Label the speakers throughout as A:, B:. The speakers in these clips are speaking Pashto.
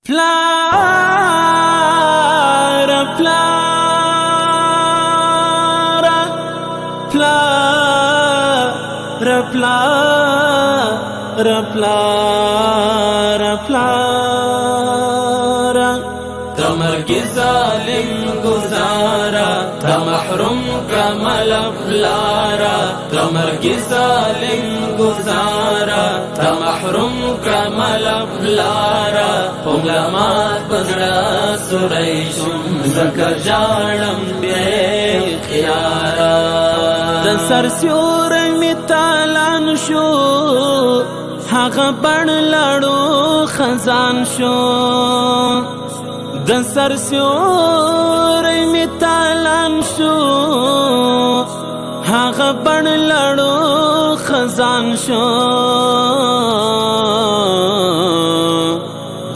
A: Plara, plara, plara, plara, plara, plara. تمرگی ظالم گزارا تمحروم کمل پلارا تمرگی ظالم گزارا تمحروم کمل پلارا پملمات بزڑا سریشم زکر جانم بے خیارا دسر سیورن می تالان شو هغه بڼ لړو خزان شو د سر سیوري می تالان شو هغه بڼ لړو خزان شو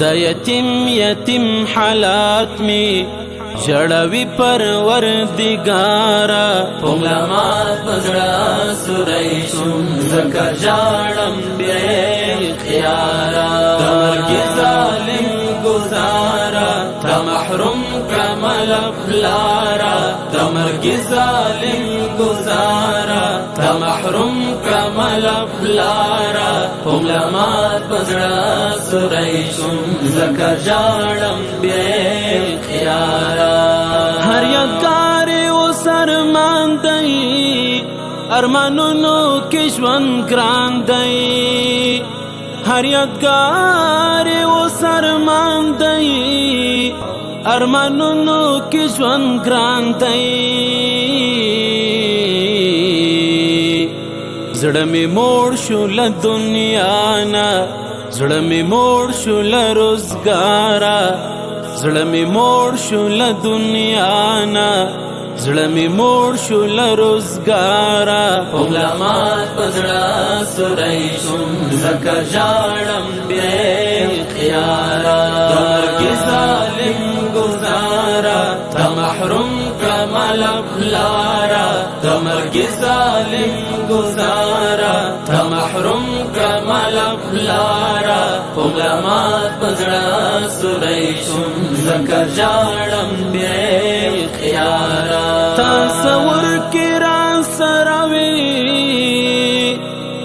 A: د یتیم حالات می جړوي پروردګارا پملمات بزړه سریشم زکر جانم بے خیارا تمرګي ظالم گزارا تمحروم کمل پلارا تمرګي ظالم گزارا تمحروم کمل پلارا پملمات بزړه سریشم زکر جانم بے خیارا هر یادگار و سرمان دی ارمانونو کې ژوند ګران دی هر یادگار و سرمان دی ارمانونو کې ژوند ګران دی زړه مې موړ شو له دنیا نه زړه مې موړ شو له روزګاره زړه مې موړ شو له دنیا نه زړه مې موړ شو له روزګاره پملمات بزړه سریشم زکر جانم بے خیارا تمرګي ظالم گزارا تمحروم کمل پلارا تمرګي ظالم گزارا تمحروم کمل پلارا پملمات بزړه سریشم زکر جانم بے خیارا تصور کی را سروي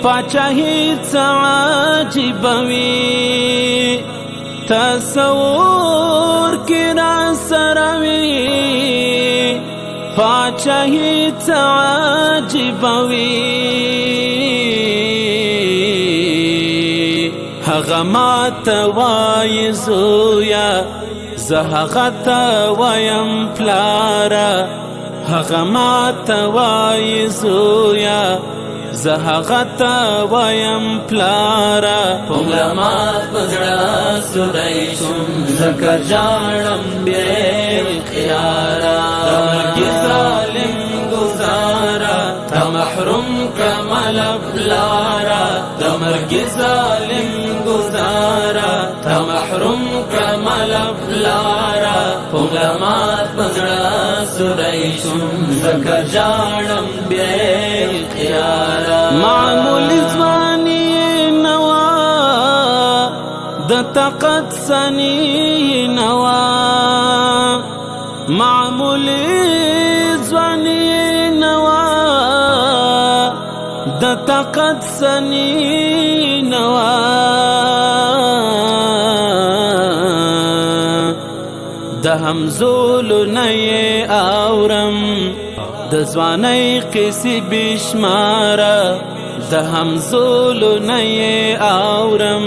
A: پاچاهي عجیب وي تصور کی را سروي پاچاهي عجیب وي هغه ماته وایي زویا زه هغه ته وایم پلاره هغه ماته وایي زویا زه هغه ته وایم پلاره پملمات بزړه سریشم زکر جانم بے خیارا تمرګي ظالم گزارا تمحروم کمل پلارا تمرګي ظالم گزارا تمحروم کمل پلارا پملمات بزړه سریشم زکر جانم بے خیارا معمول ځواني نوا د طاقت سني نوا معمول ځواني نوا د طاقت سني نوا د همزولو نه اورم د ځوانۍ قصې بشماره د همزولو نه اورم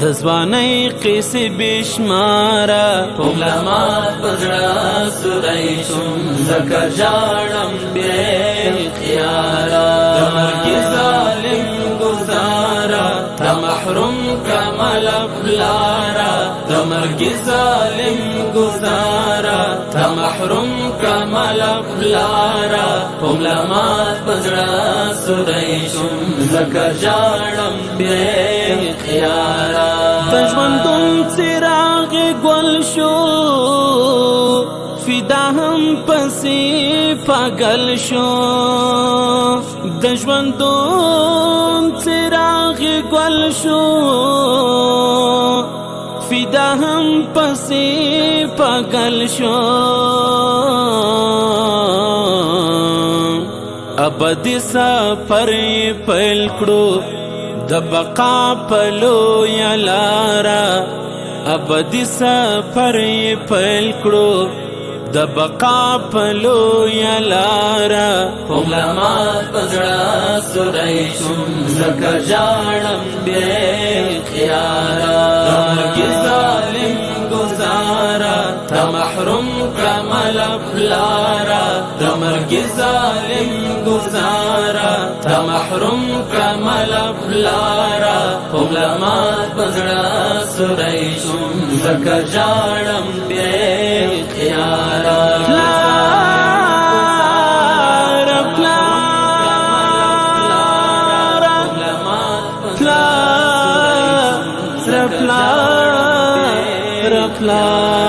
A: د ځوانۍ قصې بشماره پملمات بزړه سریشم زکر جانم بے خیارا تمرګي ظالم گزارا تمحروم کمل پلارا تمرګي ظالم گزارا تمحروم کمل پلارا پملمات بزړه سریشم زکر جانم بے خیارا د ژوندون څراغ ګل شو فدا هم پسې پاگل شو د ژوندون څراغ ګل شو فدا هم پسې پاگل شو ابدي سفر پیل کړو د بقا پلو یا لارا ابدي سفر پیل کړو د بقا پلو یا لارا علماء پزړه سورای شم زکه جاړم بے خیارا مرګ ظالم گزارا تا محروم کمل پلارا د مرګ ظالم گزارا تا محروم کمل پلارا علماء پزړه سورای شم زکه جاړم بے خیارا پلار